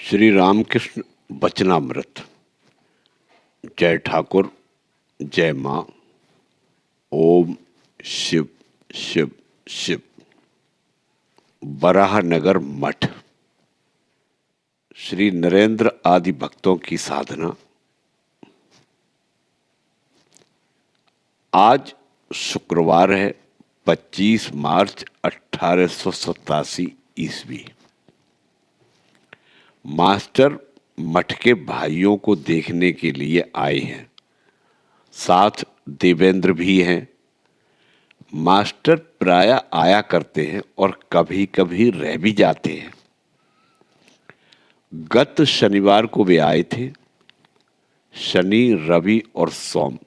श्री रामकृष्ण वचनामृत। जय ठाकुर, जय मां। ओम शिव शिव शिव। बराहनगर मठ। श्री नरेंद्र आदि भक्तों की साधना। आज शुक्रवार है, 25 मार्च 1887 ईस्वी। मास्टर मठ के भाइयों को देखने के लिए आए हैं। साथ देवेंद्र भी हैं। मास्टर प्रायः आया करते हैं और कभी कभी रह भी जाते हैं। गत शनिवार को वे आए थे। शनि, रवि और सोम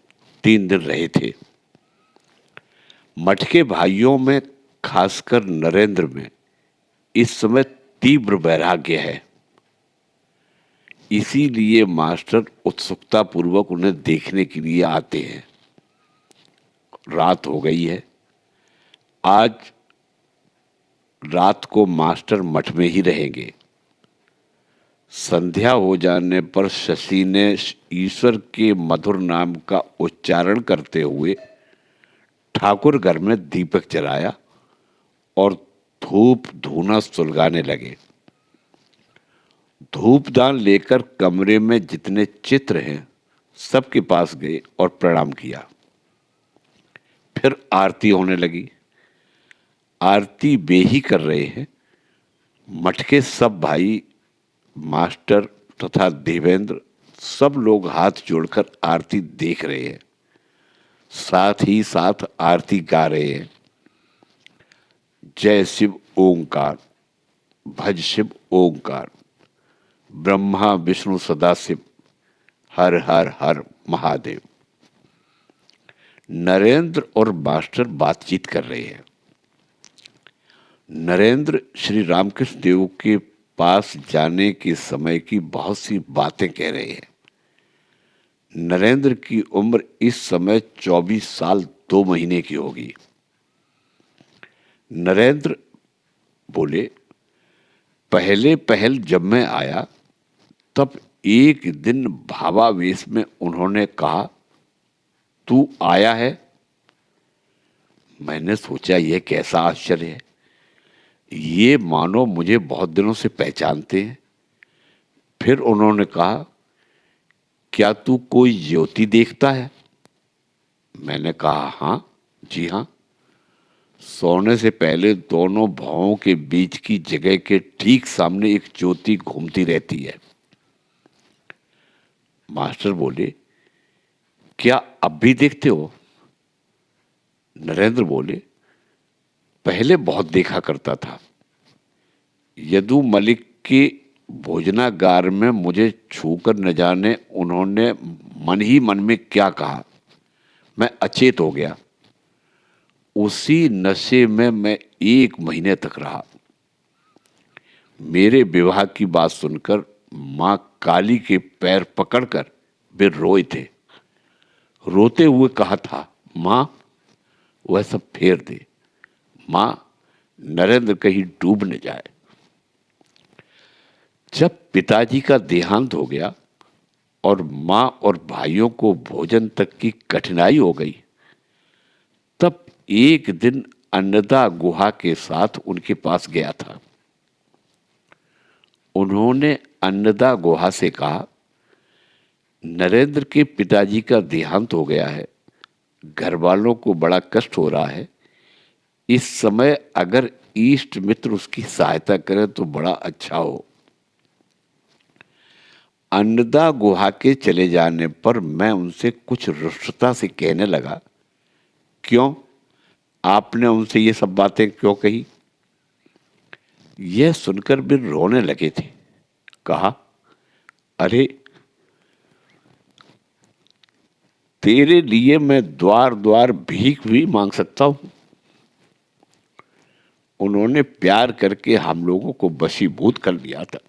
3 दिन रहे थे। मठ के भाइयों में, खासकर नरेंद्र में, इस समय तीव्र वैराग्य है। इसीलिए मास्टर उत्सुकता पूर्वक उन्हें देखने के लिए आते हैं। रात हो गई है। आज रात को मास्टर मठ में ही रहेंगे। संध्या हो जाने पर शशि ने ईश्वर के मधुर नाम का उच्चारण करते हुए ठाकुर घर में दीपक जलाया और धूप धूना सुलगाने लगे। धूपदान लेकर कमरे में जितने चित्र हैं सबके पास गए और प्रणाम किया। फिर आरती होने लगी। आरती वे ही कर रहे हैं। मठ के सब भाई, मास्टर तथा देवेंद्र, सब लोग हाथ जोड़कर आरती देख रहे हैं। साथ ही साथ आरती गा रहे हैं। जय शिव ओंकार, भज शिव ओंकार, ब्रह्मा विष्णु सदाशिव, हर हर हर महादेव। नरेंद्र और मास्टर बातचीत कर रहे हैं। नरेंद्र श्री रामकृष्ण देव के पास जाने के समय की बहुत सी बातें कह रहे हैं। नरेंद्र की उम्र इस समय 24 साल 2 महीने की होगी। नरेंद्र बोले, पहले पहल जब मैं आया तब एक दिन भावावेश में उन्होंने कहा, तू आया है। मैंने सोचा यह कैसा आश्चर्य है। ये मानो मुझे बहुत दिनों से पहचानते हैं। फिर उन्होंने कहा, क्या तू कोई ज्योति देखता है? मैंने कहा, हाँ जी हाँ। सोने से पहले दोनों भवों के बीच की जगह के ठीक सामने एक ज्योति घूमती रहती है। मास्टर बोले, क्या अब भी देखते हो? नरेंद्र बोले, पहले बहुत देखा करता था। यदु मलिक के भोजनागार में मुझे छूकर न जाने उन्होंने मन ही मन में क्या कहा, मैं अचेत हो गया। उसी नशे में मैं 1 महीने तक रहा। मेरे विवाह की बात सुनकर मां काली के पैर पकड़कर वे रोए थे। रोते हुए कहा था, मां वह सब फेर दे, मां नरेंद्र कहीं डूब न जाए। जब पिताजी का देहांत हो गया और मां और भाइयों को भोजन तक की कठिनाई हो गई, तब एक दिन अन्नदा गुहा के साथ उनके पास गया था। उन्होंने अन्नदा गुहा से कहा, नरेंद्र के पिताजी का देहांत हो गया है। घर वालों को बड़ा कष्ट हो रहा है। इस समय अगर इष्ट मित्र उसकी सहायता करें तो बड़ा अच्छा हो। अन्नदा गुहा के चले जाने पर मैं उनसे कुछ रुष्टता से कहने लगा, क्यों, आपने उनसे ये सब बातें क्यों कही? यह सुनकर वे रोने लगे थे। कहा, अरे तेरे लिए मैं द्वार द्वार भीख भी मांग सकता हूं। उन्होंने प्यार करके हम लोगों को वशीभूत कर लिया था।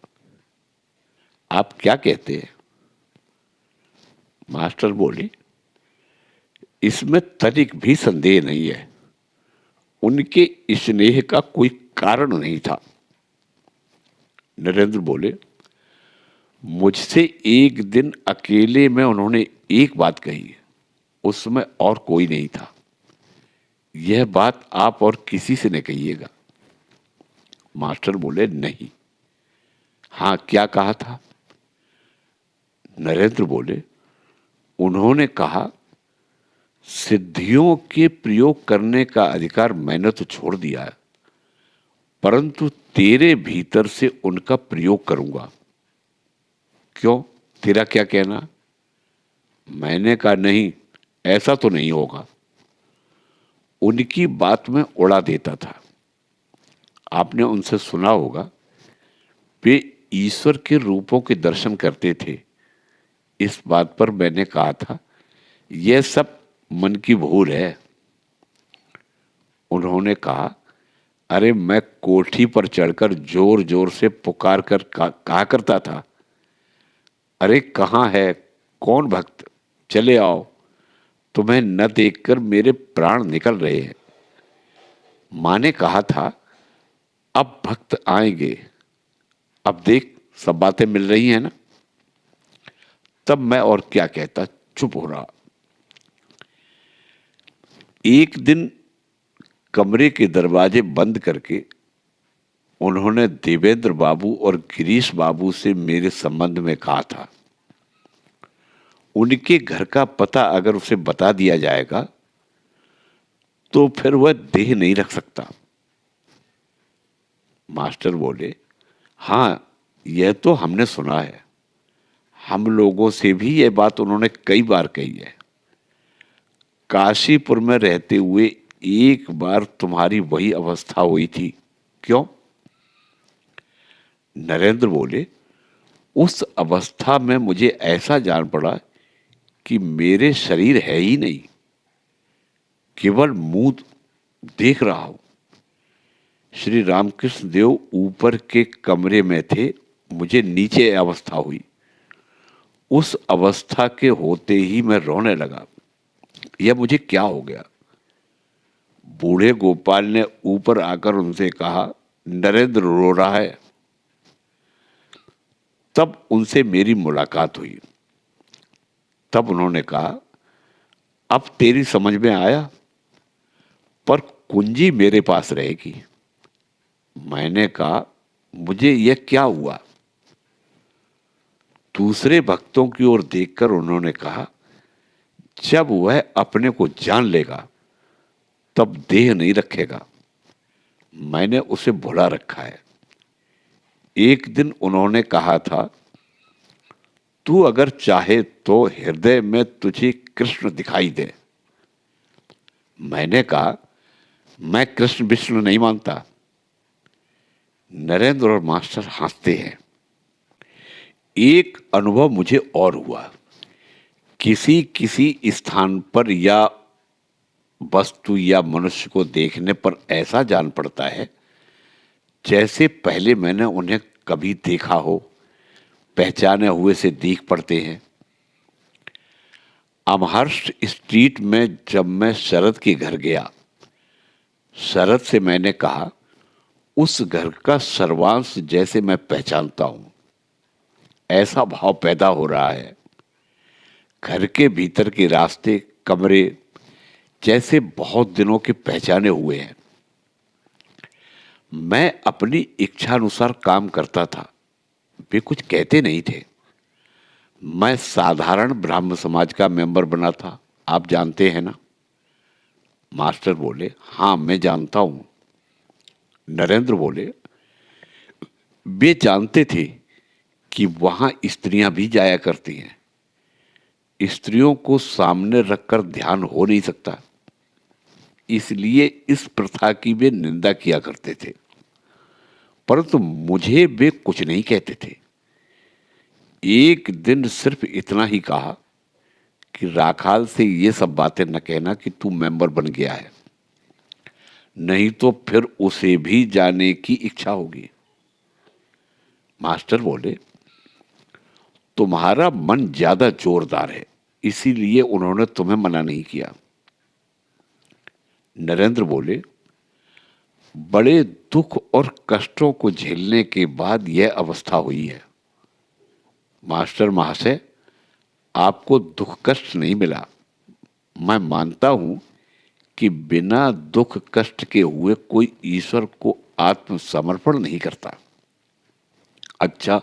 आप क्या कहते हैं? मास्टर बोले, इसमें तनिक भी संदेह नहीं है। उनके स्नेह का कोई कारण नहीं था। नरेंद्र बोले, मुझसे एक दिन अकेले में उन्होंने एक बात कही, उस समय और कोई नहीं था। यह बात आप और किसी से न कहिएगा। मास्टर बोले, नहीं। हाँ, क्या कहा था? नरेंद्र बोले, उन्होंने कहा, सिद्धियों के प्रयोग करने का अधिकार मैंने तो छोड़ दिया है, परंतु तेरे भीतर से उनका प्रयोग करूंगा। क्यों, तेरा क्या कहना? मैंने कहा, नहीं, ऐसा तो नहीं होगा। उनकी बात में उड़ा देता था। आपने उनसे सुना होगा, वे ईश्वर के रूपों के दर्शन करते थे। इस बात पर मैंने कहा था, यह सब मन की भूल है। उन्होंने कहा, अरे मैं कोठी पर चढ़कर जोर जोर से पुकार कर कहा करता था, अरे कहाँ है कौन भक्त, चले आओ। तुम्हें न देखकर मेरे प्राण निकल रहे हैं। माँ ने कहा था, अब भक्त आएंगे, अब देख सब बातें मिल रही हैं ना। तब मैं और क्या कहता, चुप हो रहा। एक दिन कमरे के दरवाजे बंद करके उन्होंने देवेंद्र बाबू और गिरीश बाबू से मेरे संबंध में कहा था। उनके घर का पता अगर उसे बता दिया जाएगा तो फिर वह देह नहीं रख सकता। मास्टर बोले, हाँ, यह तो हमने सुना है। हम लोगों से भी यह बात उन्होंने कई बार कही है। काशीपुर में रहते हुए एक बार तुम्हारी वही अवस्था हुई थी। क्यों? नरेंद्र बोले, उस अवस्था में मुझे ऐसा जान पड़ा कि मेरे शरीर है ही नहीं, केवल मुंह देख रहा हूं। श्री रामकृष्ण देव ऊपर के कमरे में थे, मुझे नीचे अवस्था हुई। उस अवस्था के होते ही मैं रोने लगा। यह मुझे क्या हो गया? बूढ़े गोपाल ने ऊपर आकर उनसे कहा, नरेंद्र रो रहा है। तब उनसे मेरी मुलाकात हुई। तब उन्होंने कहा, अब तेरी समझ में आया, पर कुंजी मेरे पास रहेगी। मैंने कहा, मुझे यह क्या हुआ? दूसरे भक्तों की ओर देखकर उन्होंने कहा, जब वह अपने को जान लेगा तब देह नहीं रखेगा। मैंने उसे भुला रखा है। एक दिन उन्होंने कहा था, तू अगर चाहे तो हृदय में तुझे कृष्ण दिखाई दे। मैंने कहा, मैं कृष्ण विष्णु नहीं मानता। नरेंद्र और मास्टर हंसते हैं। एक अनुभव मुझे और हुआ। किसी किसी स्थान पर या वस्तु या मनुष्य को देखने पर ऐसा जान पड़ता है जैसे पहले मैंने उन्हें कभी देखा हो, पहचाने हुए से दिख पड़ते हैं। अमहर्स्ट स्ट्रीट में जब मैं शरद के घर गया, शरद से मैंने कहा, उस घर का सर्वांश जैसे मैं पहचानता हूं, ऐसा भाव पैदा हो रहा है। घर के भीतर के रास्ते, कमरे जैसे बहुत दिनों के पहचाने हुए हैं। मैं अपनी इच्छा अनुसार काम करता था, वे कुछ कहते नहीं थे। मैं साधारण ब्राह्मण समाज का मेंबर बना था, आप जानते हैं ना? मास्टर बोले, हाँ, मैं जानता हूं। नरेंद्र बोले, वे जानते थे कि वहां स्त्रियां भी जाया करती हैं। स्त्रियों को सामने रखकर ध्यान हो नहीं सकता, इसलिए इस प्रथा की वे निंदा किया करते थे, परंतु मुझे वे कुछ नहीं कहते थे। एक दिन सिर्फ इतना ही कहा कि राखाल से ये सब बातें न कहना कि तू मेंबर बन गया है, नहीं तो फिर उसे भी जाने की इच्छा होगी। मास्टर बोले, तुम्हारा मन ज्यादा जोरदार है, इसीलिए उन्होंने तुम्हें मना नहीं किया। नरेंद्र बोले, बड़े दुख और कष्टों को झेलने के बाद यह अवस्था हुई है। मास्टर महाशय, आपको दुख कष्ट नहीं मिला। मैं मानता हूं कि बिना दुख कष्ट के हुए कोई ईश्वर को आत्मसमर्पण नहीं करता। अच्छा,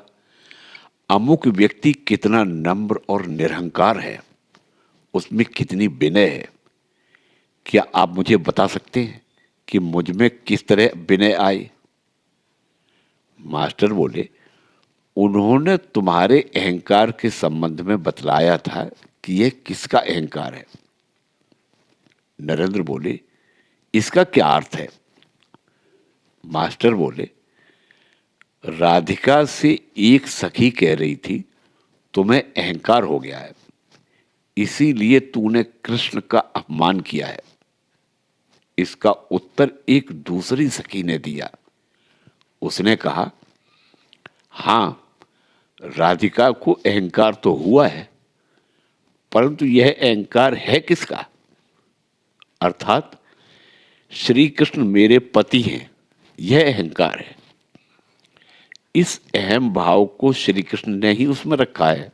अमुक व्यक्ति कितना नम्र और निरहंकार है, उसमें कितनी विनय है, क्या आप मुझे बता सकते हैं कि मुझ में किस तरह विनय आए? मास्टर बोले, उन्होंने तुम्हारे अहंकार के संबंध में बतलाया था कि यह किसका अहंकार है। नरेंद्र बोले, इसका क्या अर्थ है? मास्टर बोले, राधिका से एक सखी कह रही थी तुम्हें अहंकार हो गया है, इसीलिए तूने कृष्ण का अपमान किया है। इसका उत्तर एक दूसरी सखी ने दिया। उसने कहा, हां, राधिका को अहंकार तो हुआ है, परंतु यह अहंकार है किसका? अर्थात श्री कृष्ण मेरे पति हैं, यह अहंकार है। इस अहम भाव को श्री कृष्ण ने ही उसमें रखा है।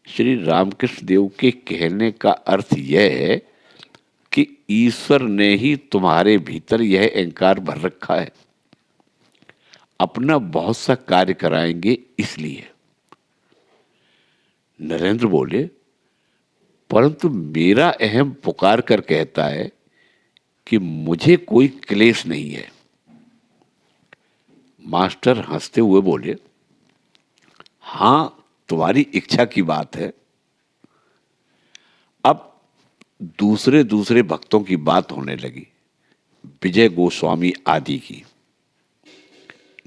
श्री रामकृष्ण देव के कहने का अर्थ यह है कि ईश्वर ने ही तुम्हारे भीतर यह अहंकार भर रखा है, अपना बहुत सा कार्य कराएंगे इसलिए। नरेंद्र बोले, परंतु मेरा अहम पुकार कर कहता है कि मुझे कोई क्लेश नहीं है। मास्टर हंसते हुए बोले, हां, तुम्हारी इच्छा की बात है। अब दूसरे दूसरे भक्तों की बात होने लगी, विजय गोस्वामी आदि की।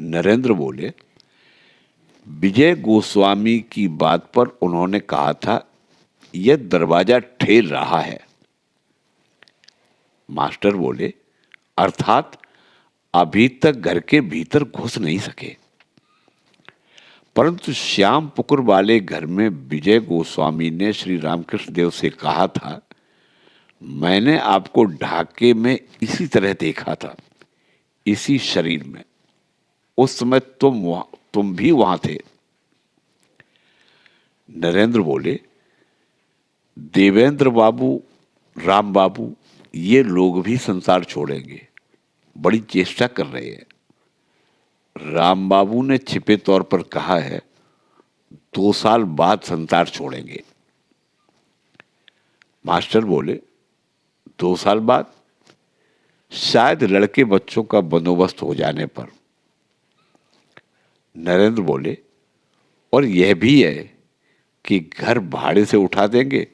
नरेंद्र बोले, विजय गोस्वामी की बात पर उन्होंने कहा था यह दरवाजा ठेल रहा है। मास्टर बोले, अर्थात अभी तक घर के भीतर घुस नहीं सके। परंतु श्याम पुकुर वाले घर में विजय गोस्वामी ने श्री रामकृष्ण देव से कहा था, मैंने आपको ढाके में इसी तरह देखा था, इसी शरीर में। उस समय तुम भी वहां थे। नरेंद्र बोले, देवेंद्र बाबू, राम बाबू, ये लोग भी संसार छोड़ेंगे, बड़ी चेष्टा कर रहे हैं। राम बाबू ने छिपे तौर पर कहा है 2 साल बाद संसार छोड़ेंगे। मास्टर बोले, 2 साल बाद? शायद लड़के बच्चों का बंदोबस्त हो जाने पर। नरेंद्र बोले, और यह भी है कि घर भाड़े से उठा देंगे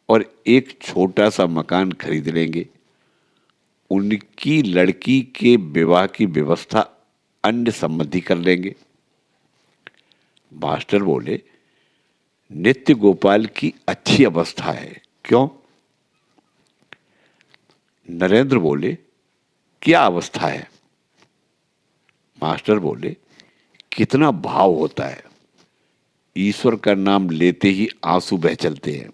और एक छोटा सा मकान खरीद लेंगे। उनकी लड़की के विवाह की व्यवस्था अन्य संबंधी कर लेंगे। मास्टर बोले, नित्य गोपाल की अच्छी अवस्था है, क्यों? नरेंद्र बोले, क्या अवस्था है? मास्टर बोले, कितना भाव होता है, ईश्वर का नाम लेते ही आंसू बह चलते हैं,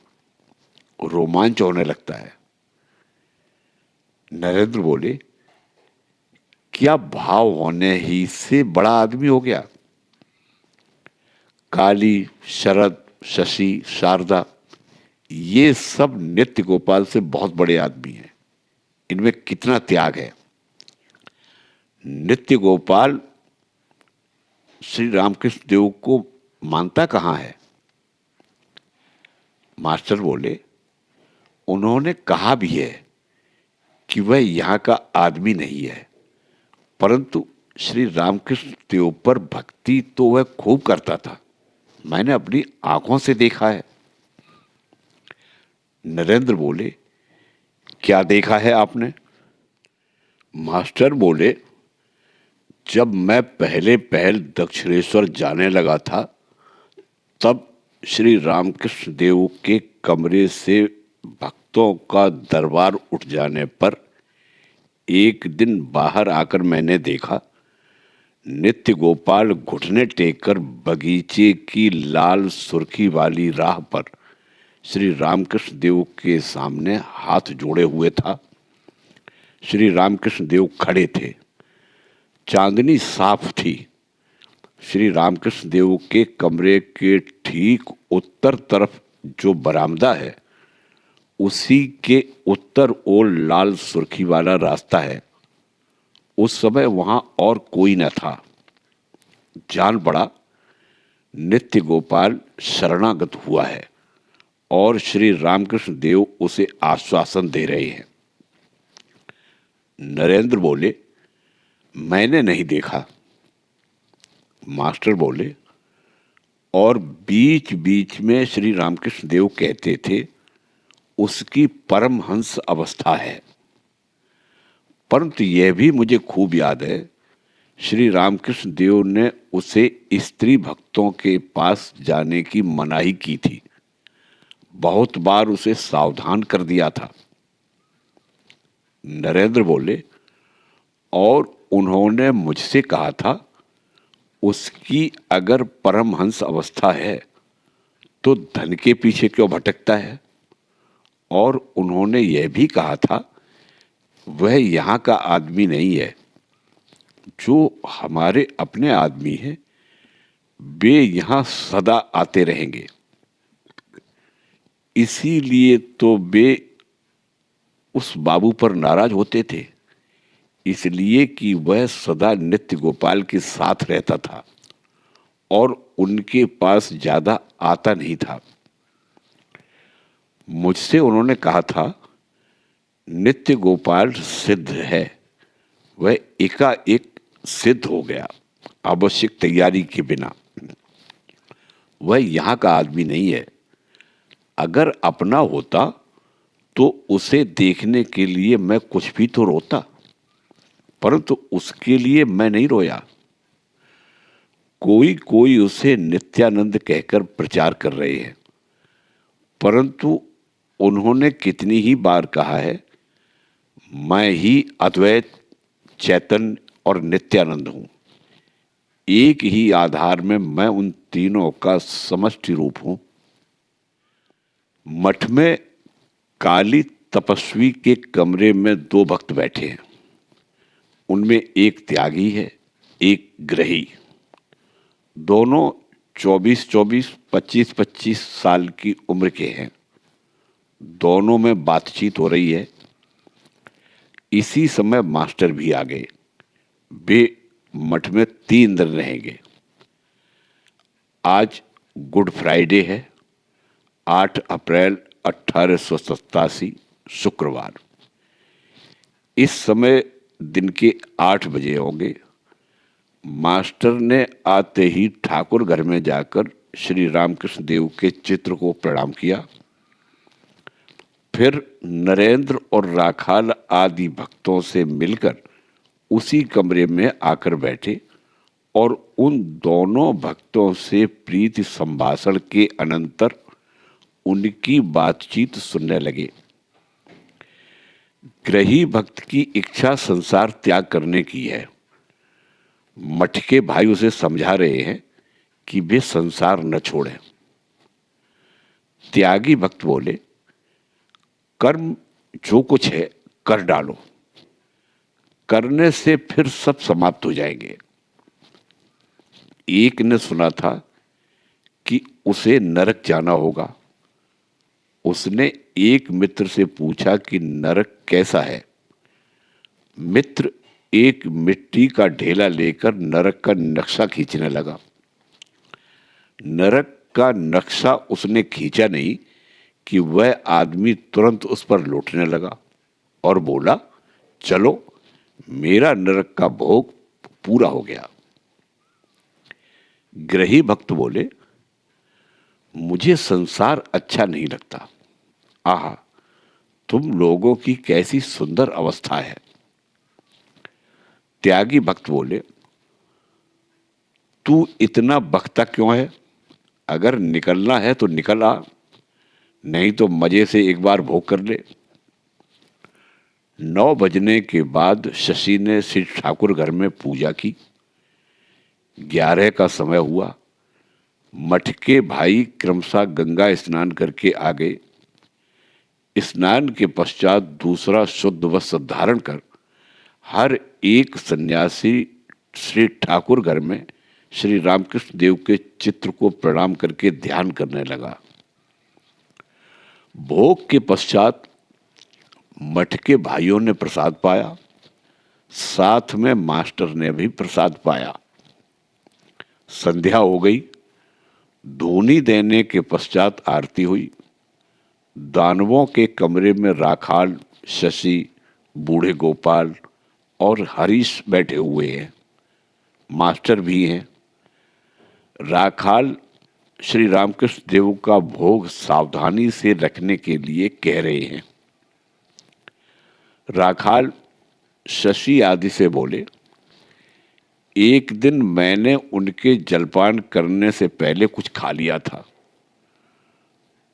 रोमांच होने लगता है। नरेंद्र बोले, क्या भाव होने ही से बड़ा आदमी हो गया? काली, शरद, शशि, शारदा, ये सब नित्य गोपाल से बहुत बड़े आदमी हैं, इनमें कितना त्याग है। नित्य गोपाल श्री रामकृष्ण देव को मानता कहां है? मास्टर बोले, उन्होंने कहा भी है कि वह यहां का आदमी नहीं है, परंतु श्री रामकृष्ण देव पर भक्ति तो वह खूब करता था, मैंने अपनी आंखों से देखा है। नरेंद्र बोले, क्या देखा है आपने? मास्टर बोले, जब मैं पहले पहल दक्षिणेश्वर जाने लगा था, तब श्री रामकृष्ण देव के कमरे से भक्तों का दरबार उठ जाने पर एक दिन बाहर आकर मैंने देखा, नित्य गोपाल घुटने टेककर बगीचे की लाल सुर्खी वाली राह पर श्री रामकृष्ण देव के सामने हाथ जोड़े हुए था। श्री रामकृष्ण देव खड़े थे, चांदनी साफ थी, श्री रामकृष्ण देव के कमरे के ठीक उत्तर तरफ जो बरामदा है, उसी के उत्तर ओर लाल सुर्खी वाला रास्ता है। उस समय वहां और कोई न था। जान पड़ा नित्य गोपाल शरणागत हुआ है और श्री रामकृष्ण देव उसे आश्वासन दे रहे हैं। नरेंद्र बोले, मैंने नहीं देखा। मास्टर बोले, और बीच बीच में श्री रामकृष्ण देव कहते थे उसकी परमहंस अवस्था है। परंतु यह भी मुझे खूब याद है, श्री रामकृष्ण देव ने उसे स्त्री भक्तों के पास जाने की मनाही की थी। बहुत बार उसे सावधान कर दिया था। नरेंद्र बोले, और उन्होंने मुझसे कहा था उसकी अगर परमहंस अवस्था है तो धन के पीछे क्यों भटकता है। और उन्होंने यह भी कहा था वह यहाँ का आदमी नहीं है, जो हमारे अपने आदमी हैं वे यहाँ सदा आते रहेंगे। इसीलिए तो वे उस बाबू पर नाराज होते थे, इसलिए कि वह सदा नित्य गोपाल के साथ रहता था और उनके पास ज्यादा आता नहीं था। मुझसे उन्होंने कहा था नित्य गोपाल सिद्ध है, वह एकाएक सिद्ध हो गया आवश्यक तैयारी के बिना। वह यहाँ का आदमी नहीं है। अगर अपना होता तो उसे देखने के लिए मैं कुछ भी तो रोता, परंतु उसके लिए मैं नहीं रोया। कोई कोई उसे नित्यानंद कहकर प्रचार कर रहे हैं, परंतु उन्होंने कितनी ही बार कहा है मैं ही अद्वैत, चैतन्य और नित्यानंद हूं। एक ही आधार में मैं उन तीनों का समष्टि रूप हूं। मठ में काली तपस्वी के कमरे में दो भक्त बैठे हैं। उनमें एक त्यागी है, एक ग्रही। दोनों 24-24, 25-25 साल की उम्र के हैं। दोनों में बातचीत हो रही है। इसी समय मास्टर भी आ गए। वे मठ में 3 दिन रहेंगे। आज गुड फ्राइडे है, 8 अप्रैल 1887 शुक्रवार। इस समय दिन के 8 बजे होंगे। मास्टर ने आते ही ठाकुर घर में जाकर श्री रामकृष्ण देव के चित्र को प्रणाम किया। फिर नरेंद्र और राखाल आदि भक्तों से मिलकर उसी कमरे में आकर बैठे और उन दोनों भक्तों से प्रीति संभाषण के अनंतर उनकी बातचीत सुनने लगे। ग्रही भक्त की इच्छा संसार त्याग करने की है। मठ के भाई उसे समझा रहे हैं कि वे संसार न छोड़ें। त्यागी भक्त बोले, कर्म जो कुछ है कर डालो, करने से फिर सब समाप्त हो जाएंगे। एक ने सुना था कि उसे नरक जाना होगा। उसने एक मित्र से पूछा कि नरक कैसा है। मित्र एक मिट्टी का ढेला लेकर नरक का नक्शा खींचने लगा। नरक का नक्शा उसने खींचा नहीं कि वह आदमी तुरंत उस पर लौटने लगा और बोला, चलो मेरा नरक का भोग पूरा हो गया। ग्रही भक्त बोले, मुझे संसार अच्छा नहीं लगता। आहा, तुम लोगों की कैसी सुंदर अवस्था है। त्यागी भक्त बोले, तू इतना बकता क्यों है? अगर निकलना है तो निकल आ, नहीं तो मजे से एक बार भोग कर ले। 9 बजने के बाद शशि ने श्री ठाकुर घर में पूजा की। 11 का समय हुआ। मठ के भाई क्रमशः गंगा स्नान करके आ गए। स्नान के पश्चात दूसरा शुद्ध वस्त्र धारण कर हर एक सन्यासी श्री ठाकुर घर में श्री रामकृष्ण देव के चित्र को प्रणाम करके ध्यान करने लगा। भोग के पश्चात मठ के भाइयों ने प्रसाद पाया, साथ में मास्टर ने भी प्रसाद पाया। संध्या हो गई। धूनी देने के पश्चात आरती हुई। दानवों के कमरे में राखाल, शशि, बूढ़े गोपाल और हरीश बैठे हुए हैं। मास्टर भी हैं। राखाल श्री रामकृष्ण देव का भोग सावधानी से रखने के लिए कह रहे हैं। राखाल शशि आदि से बोले, एक दिन मैंने उनके जलपान करने से पहले कुछ खा लिया था।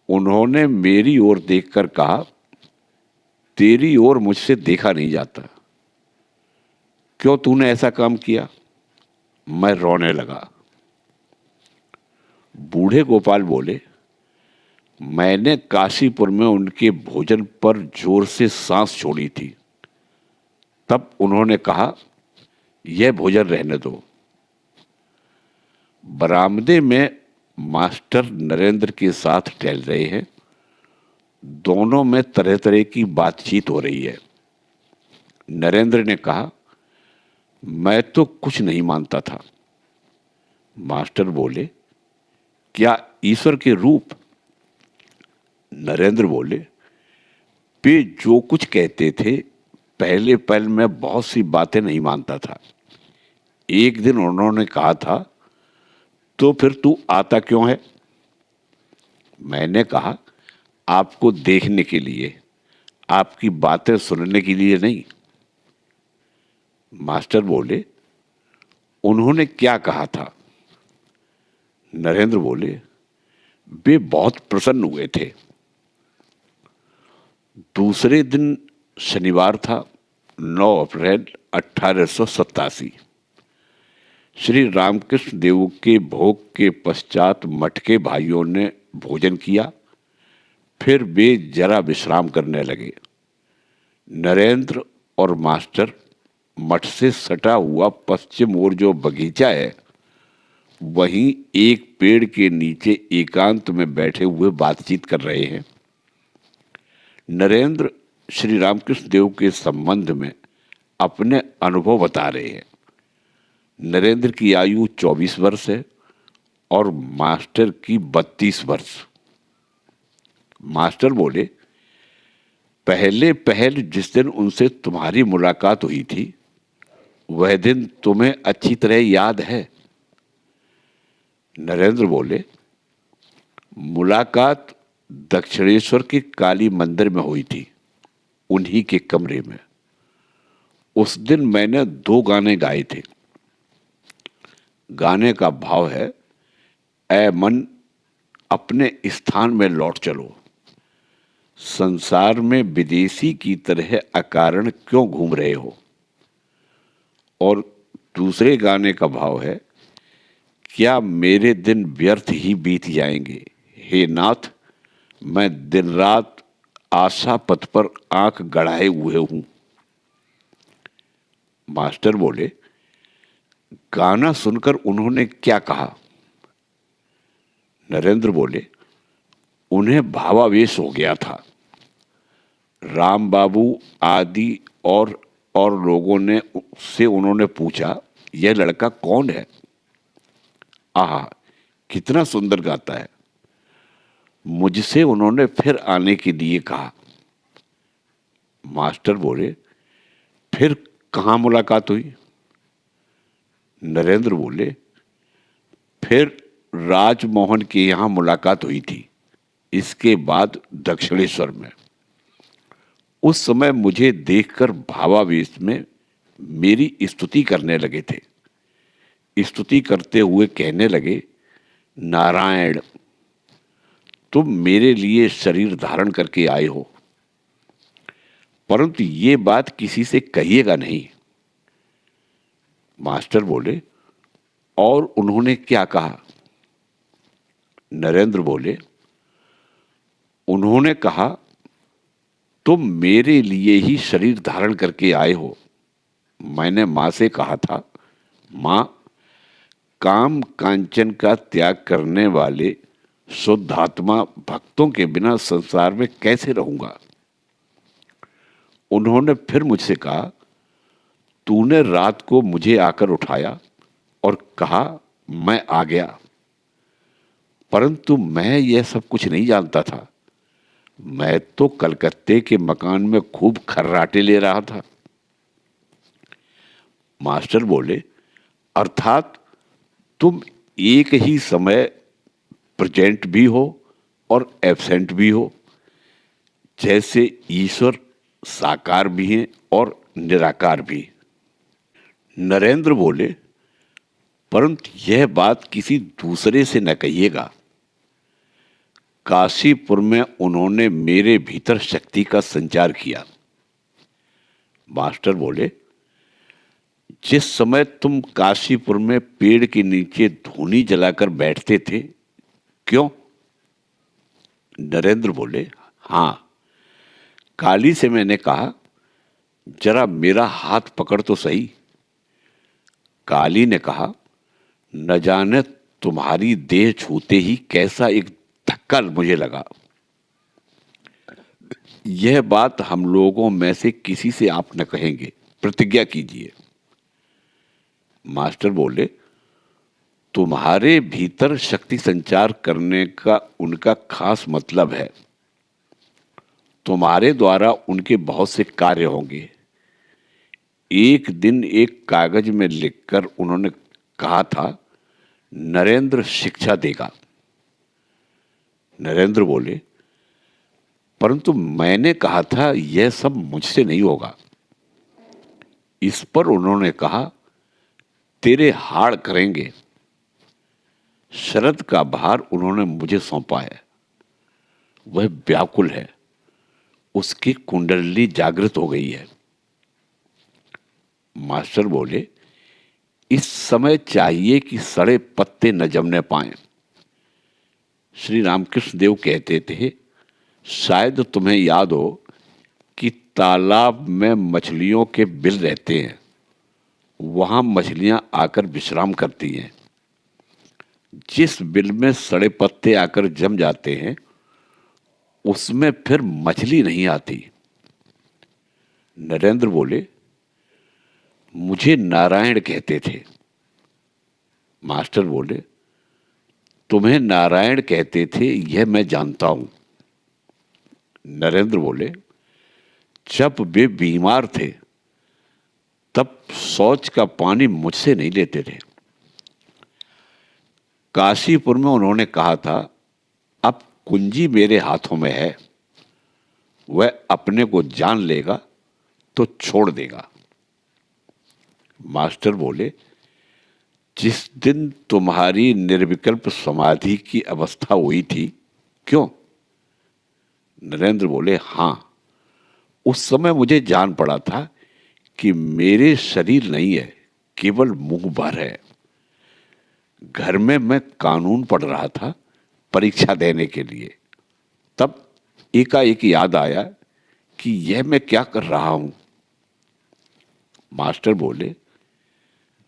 उन्होंने मेरी ओर देखकर कहा, तेरी ओर मुझसे देखा नहीं जाता, क्यों तूने ऐसा काम किया? मैं रोने लगा। बूढ़े गोपाल बोले, मैंने काशीपुर में उनके भोजन पर जोर से सांस छोड़ी थी। तब उन्होंने कहा, यह भोजन रहने दो। बरामदे में मास्टर नरेंद्र के साथ टहल रहे हैं। दोनों में तरह तरह की बातचीत हो रही है। नरेंद्र ने कहा, मैं तो कुछ नहीं मानता था। मास्टर बोले, क्या ईश्वर के रूप? नरेंद्र बोले, वे जो कुछ कहते थे पहले पल में बहुत सी बातें नहीं मानता था। एक दिन उन्होंने कहा था, तो फिर तू आता क्यों है? मैंने कहा, आपको देखने के लिए, आपकी बातें सुनने के लिए नहीं। मास्टर बोले, उन्होंने क्या कहा था? नरेंद्र बोले, वे बहुत प्रसन्न हुए थे। दूसरे दिन शनिवार था, 9 अप्रैल 1887। श्री रामकृष्ण देव के भोग के पश्चात मठ के भाइयों ने भोजन किया। फिर वे जरा विश्राम करने लगे। नरेंद्र और मास्टर मठ से सटा हुआ पश्चिम ओर जो बगीचा है, वहीं एक पेड़ के नीचे एकांत में बैठे हुए बातचीत कर रहे हैं। नरेंद्र श्री रामकृष्ण देव के संबंध में अपने अनुभव बता रहे हैं। नरेंद्र की आयु 24 वर्ष है और मास्टर की 32 वर्ष। मास्टर बोले, पहले जिस दिन उनसे तुम्हारी मुलाकात हुई थी, वह दिन तुम्हें अच्छी तरह याद है? नरेंद्र बोले, मुलाकात दक्षिणेश्वर के काली मंदिर में हुई थी, उन्हीं के कमरे में। उस दिन मैंने 2 गाने गाए थे। गाने का भाव है, ऐ मन अपने स्थान में लौट चलो, संसार में विदेशी की तरह अकारण क्यों घूम रहे हो। और दूसरे गाने का भाव है, क्या मेरे दिन व्यर्थ ही बीत जाएंगे? हे नाथ, मैं दिन रात आशा पथ पर आंख गड़ाए हुए हूं। मास्टर बोले, गाना सुनकर उन्होंने क्या कहा? नरेंद्र बोले, उन्हें भावावेश हो गया था। राम बाबू आदि और लोगों ने से उन्होंने पूछा, यह लड़का कौन है? आहा, कितना सुंदर गाता है। मुझसे उन्होंने फिर आने के लिए कहा। मास्टर बोले, फिर कहाँ मुलाकात हुई? नरेंद्र बोले, फिर राजमोहन के यहाँ मुलाकात हुई थी, इसके बाद दक्षिणेश्वर में। उस समय मुझे देखकर भावावेश में मेरी स्तुति करने लगे थे। स्तुति करते हुए कहने लगे, नारायण, तुम मेरे लिए शरीर धारण करके आए हो, परंतु ये बात किसी से कहिएगा नहीं। मास्टर बोले, और उन्होंने क्या कहा? नरेंद्र बोले, उन्होंने कहा, तुम मेरे लिए ही शरीर धारण करके आए हो। मैंने माँ से कहा था, माँ, काम कांचन का त्याग करने वाले शुद्धात्मा भक्तों के बिना संसार में कैसे रहूंगा। उन्होंने फिर मुझसे कहा, तूने रात को मुझे आकर उठाया और कहा मैं आ गया, परंतु मैं यह सब कुछ नहीं जानता था। मैं तो कलकत्ते के मकान में खूब खर्राटे ले रहा था। मास्टर बोले, अर्थात तुम एक ही समय प्रेजेंट भी हो और एब्सेंट भी हो, जैसे ईश्वर साकार भी हैं और निराकार भी। नरेंद्र बोले, परंतु यह बात किसी दूसरे से न कहिएगा। काशीपुर में उन्होंने मेरे भीतर शक्ति का संचार किया। मास्टर बोले, जिस समय तुम काशीपुर में पेड़ के नीचे धूनी जलाकर बैठते थे, क्यों? नरेंद्र बोले, हां, काली से मैंने कहा, जरा मेरा हाथ पकड़ तो सही। काली ने कहा, न जाने तुम्हारी देह छूते ही कैसा एक धक्का मुझे लगा। यह बात हम लोगों में से किसी से आप न कहेंगे, प्रतिज्ञा कीजिए। मास्टर बोले, तुम्हारे भीतर शक्ति संचार करने का उनका खास मतलब है। तुम्हारे द्वारा उनके बहुत से कार्य होंगे। एक दिन एक कागज में लिखकर उन्होंने कहा था, नरेंद्र शिक्षा देगा। नरेंद्र बोले, परंतु मैंने कहा था यह सब मुझसे नहीं होगा। इस पर उन्होंने कहा, तेरे हाड़ करेंगे। शरद का भार उन्होंने मुझे सौंपा है। वह व्याकुल है, उसकी कुंडली जागृत हो गई है। मास्टर बोले, इस समय चाहिए कि सड़े पत्ते न जमने पाएं। श्री रामकृष्ण देव कहते थे, शायद तुम्हें याद हो कि तालाब में मछलियों के बिल रहते हैं, वहां मछलियां आकर विश्राम करती हैं। जिस बिल में सड़े पत्ते आकर जम जाते हैं, उसमें फिर मछली नहीं आती। नरेंद्र बोले, मुझे नारायण कहते थे। मास्टर बोले, तुम्हें नारायण कहते थे यह मैं जानता हूं। नरेंद्र बोले, जब वे बीमार थे तब शौच का पानी मुझसे नहीं लेते थे। काशीपुर में उन्होंने कहा था, अब कुंजी मेरे हाथों में है, वह अपने को जान लेगा तो छोड़ देगा। मास्टर बोले, जिस दिन तुम्हारी निर्विकल्प समाधि की अवस्था हुई थी, क्यों? नरेंद्र बोले, हां, उस समय मुझे जान पड़ा था कि मेरे शरीर नहीं है, केवल मुंह भर है। घर में मैं कानून पढ़ रहा था परीक्षा देने के लिए। तब एकाएक याद आया कि यह मैं क्या कर रहा हूं। मास्टर बोले,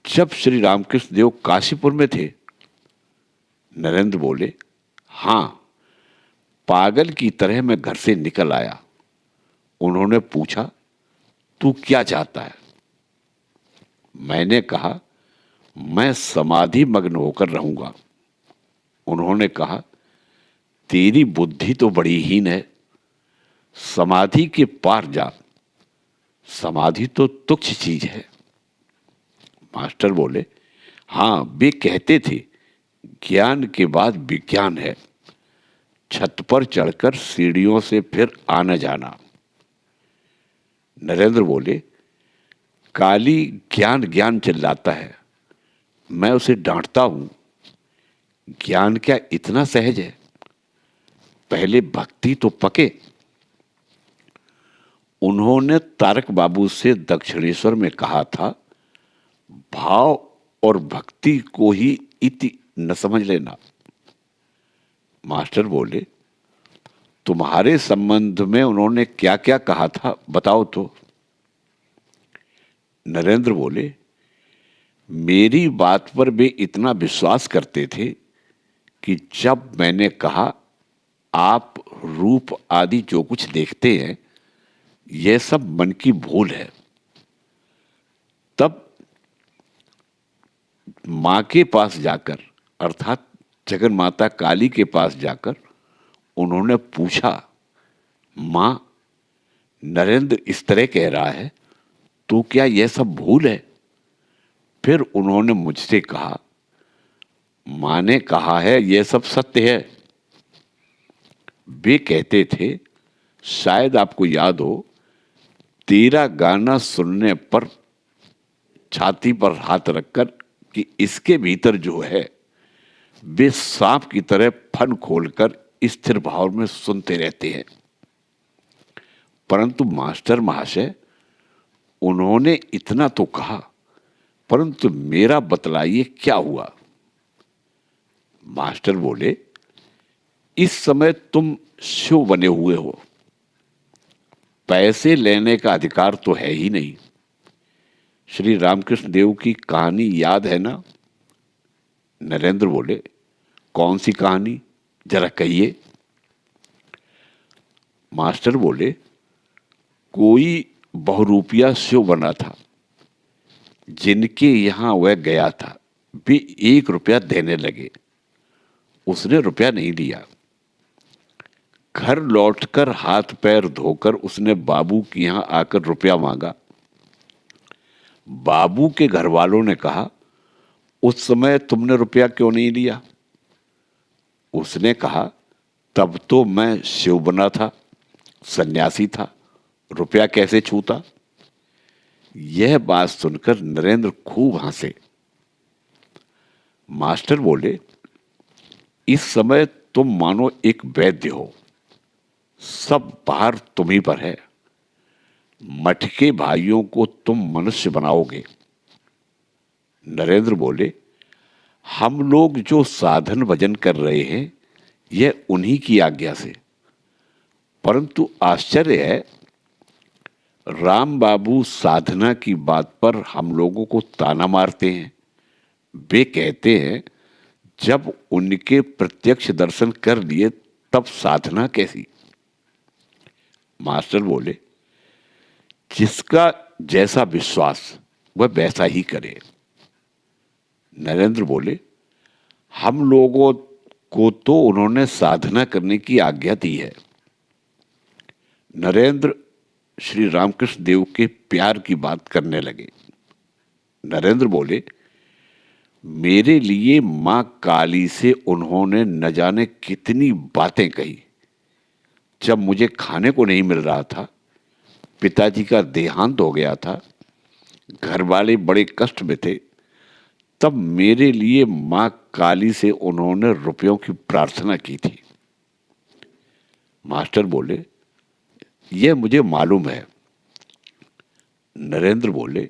जब श्री रामकृष्ण देव काशीपुर में थे? नरेंद्र बोले, हां, पागल की तरह मैं घर से निकल आया। उन्होंने पूछा, तू क्या चाहता है? मैंने कहा, मैं समाधि मग्न होकर रहूंगा। उन्होंने कहा, तेरी बुद्धि तो बड़ी हीन है, समाधि के पार जा। समाधि तो तुच्छ चीज है। मास्टर बोले, हां, वे कहते थे ज्ञान के बाद विज्ञान है, छत पर चढ़कर सीढ़ियों से फिर आना जाना। नरेंद्र बोले, काली ज्ञान ज्ञान चिल्लाता है, मैं उसे डांटता हूं। ज्ञान क्या इतना सहज है? पहले भक्ति तो पके। उन्होंने तारक बाबू से दक्षिणेश्वर में कहा था, भाव और भक्ति को ही इति न समझ लेना। मास्टर बोले, तुम्हारे संबंध में उन्होंने क्या क्या कहा था, बताओ तो। नरेंद्र बोले, मेरी बात पर वे इतना विश्वास करते थे कि जब मैंने कहा आप रूप आदि जो कुछ देखते हैं यह सब मन की भूल है, तब मां के पास जाकर अर्थात जगन माता काली के पास जाकर उन्होंने पूछा, मां, नरेंद्र इस तरह कह रहा है तो क्या यह सब भूल है? फिर उन्होंने मुझसे कहा, मां ने कहा है यह सब सत्य है। वे कहते थे, शायद आपको याद हो, तेरा गाना सुनने पर छाती पर हाथ रखकर कि इसके भीतर जो है वे सांप की तरह फन खोलकर स्थिर भाव में सुनते रहते हैं। परंतु मास्टर महाशय, उन्होंने इतना तो कहा, परंतु मेरा बतलाइए क्या हुआ? मास्टर बोले, इस समय तुम शिव बने हुए हो, पैसे लेने का अधिकार तो है ही नहीं। श्री रामकृष्ण देव की कहानी याद है ना? नरेंद्र बोले, कौन सी कहानी, जरा कहिए। मास्टर बोले, कोई बहुरूपिया शिव बना था, जिनके यहां वह गया था, वे 1 रुपया देने लगे। उसने रुपया नहीं लिया। घर लौटकर हाथ पैर धोकर उसने बाबू के यहां आकर रुपया मांगा। बाबू के घर वालों ने कहा, उस समय तुमने रुपया क्यों नहीं लिया? उसने कहा, तब तो मैं शिव बना था, सन्यासी था, रुपया कैसे छूता? यह बात सुनकर नरेंद्र खूब हंसे। मास्टर बोले, इस समय तुम मानो एक वैद्य हो, सब भार तुम्ही पर है। मठ के भाइयों को तुम मनुष्य बनाओगे। नरेंद्र बोले, हम लोग जो साधन भजन कर रहे हैं यह उन्हीं की आज्ञा से, परंतु आश्चर्य है, राम बाबू साधना की बात पर हम लोगों को ताना मारते हैं। वे कहते हैं, जब उनके प्रत्यक्ष दर्शन कर लिए तब साधना कैसी? मास्टर बोले, जिसका जैसा विश्वास वह वैसा ही करे। नरेंद्र बोले, हम लोगों को तो उन्होंने साधना करने की आज्ञा दी है। नरेंद्र श्री रामकृष्ण देव के प्यार की बात करने लगे। नरेंद्र बोले, मेरे लिए मां काली से उन्होंने न जाने कितनी बातें कही। जब मुझे खाने को नहीं मिल रहा था, पिताजी का देहांत हो गया था, घर वाले बड़े कष्ट में थे, तब मेरे लिए मां काली से उन्होंने रुपयों की प्रार्थना की थी। मास्टर बोले, यह मुझे मालूम है। नरेंद्र बोले,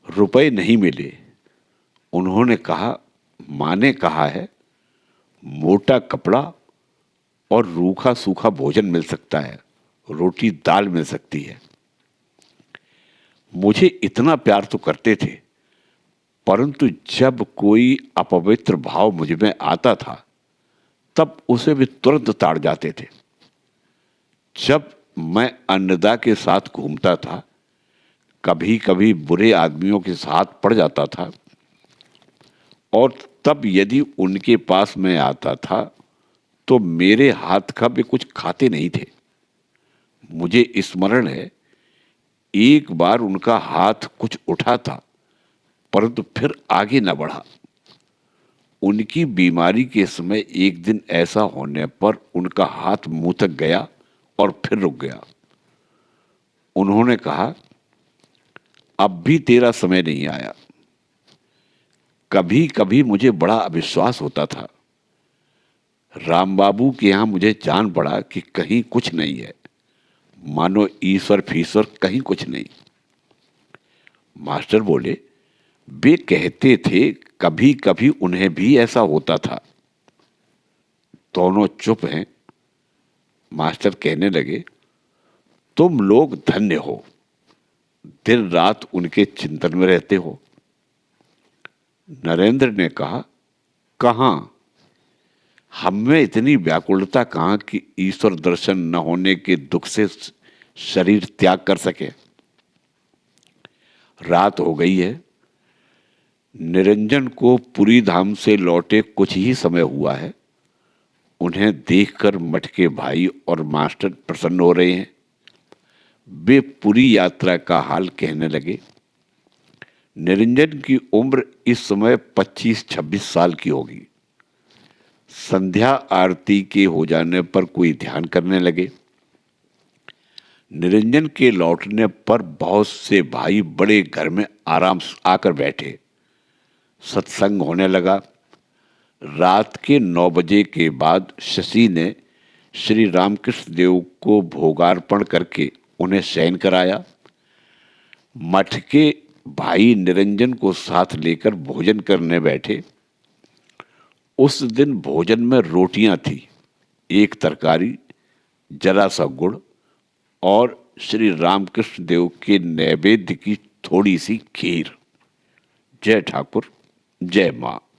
रुपए नहीं मिले। उन्होंने कहा, मां ने कहा है, मोटा कपड़ा और रूखा सूखा भोजन मिल सकता है, रोटी दाल मिल सकती है। मुझे इतना प्यार तो करते थे, परंतु जब कोई अपवित्र भाव मुझ में आता था तब उसे भी तुरंत ताड़ जाते थे। जब मैं अन्नदा के साथ घूमता था, कभी कभी बुरे आदमियों के साथ पड़ जाता था, और तब यदि उनके पास मैं आता था तो मेरे हाथ का भी कुछ खाते नहीं थे। मुझे स्मरण है, एक बार उनका हाथ कुछ उठा था, परंतु फिर आगे न बढ़ा। उनकी बीमारी के समय एक दिन ऐसा होने पर उनका हाथ मुंह तक गया और फिर रुक गया। उन्होंने कहा, अब भी तेरा समय नहीं आया। कभी कभी मुझे बड़ा अविश्वास होता था। राम बाबू के यहां मुझे जान पड़ा कि कहीं कुछ नहीं है, मानो ईश्वर फीश्वर कहीं कुछ नहीं। मास्टर बोले, वे कहते थे कभी कभी उन्हें भी ऐसा होता था। दोनों चुप हैं। मास्टर कहने लगे, तुम लोग धन्य हो, दिन रात उनके चिंतन में रहते हो। नरेंद्र ने कहा, कहाँ? हम में इतनी व्याकुलता कहाँ कि ईश्वर दर्शन न होने के दुख से शरीर त्याग कर सके। रात हो गई है। निरंजन को पुरी धाम से लौटे कुछ ही समय हुआ है। उन्हें देखकर मठ के भाई और मास्टर प्रसन्न हो रहे हैं। वे पूरी यात्रा का हाल कहने लगे। निरंजन की उम्र इस समय 25-26 साल की होगी। संध्या आरती के हो जाने पर कोई ध्यान करने लगे। निरंजन के लौटने पर बहुत से भाई बड़े घर में आराम से आकर बैठे। सत्संग होने लगा। रात के 9 बजे के बाद शशि ने श्री रामकृष्ण देव को भोगार्पण करके उन्हें शयन कराया। मठ के भाई निरंजन को साथ लेकर भोजन करने बैठे। उस दिन भोजन में रोटियां थी, एक तरकारी, जरा सा गुड़ और श्री रामकृष्ण देव के नैवेद्य की थोड़ी सी खीर। जय ठाकुर, जय मां।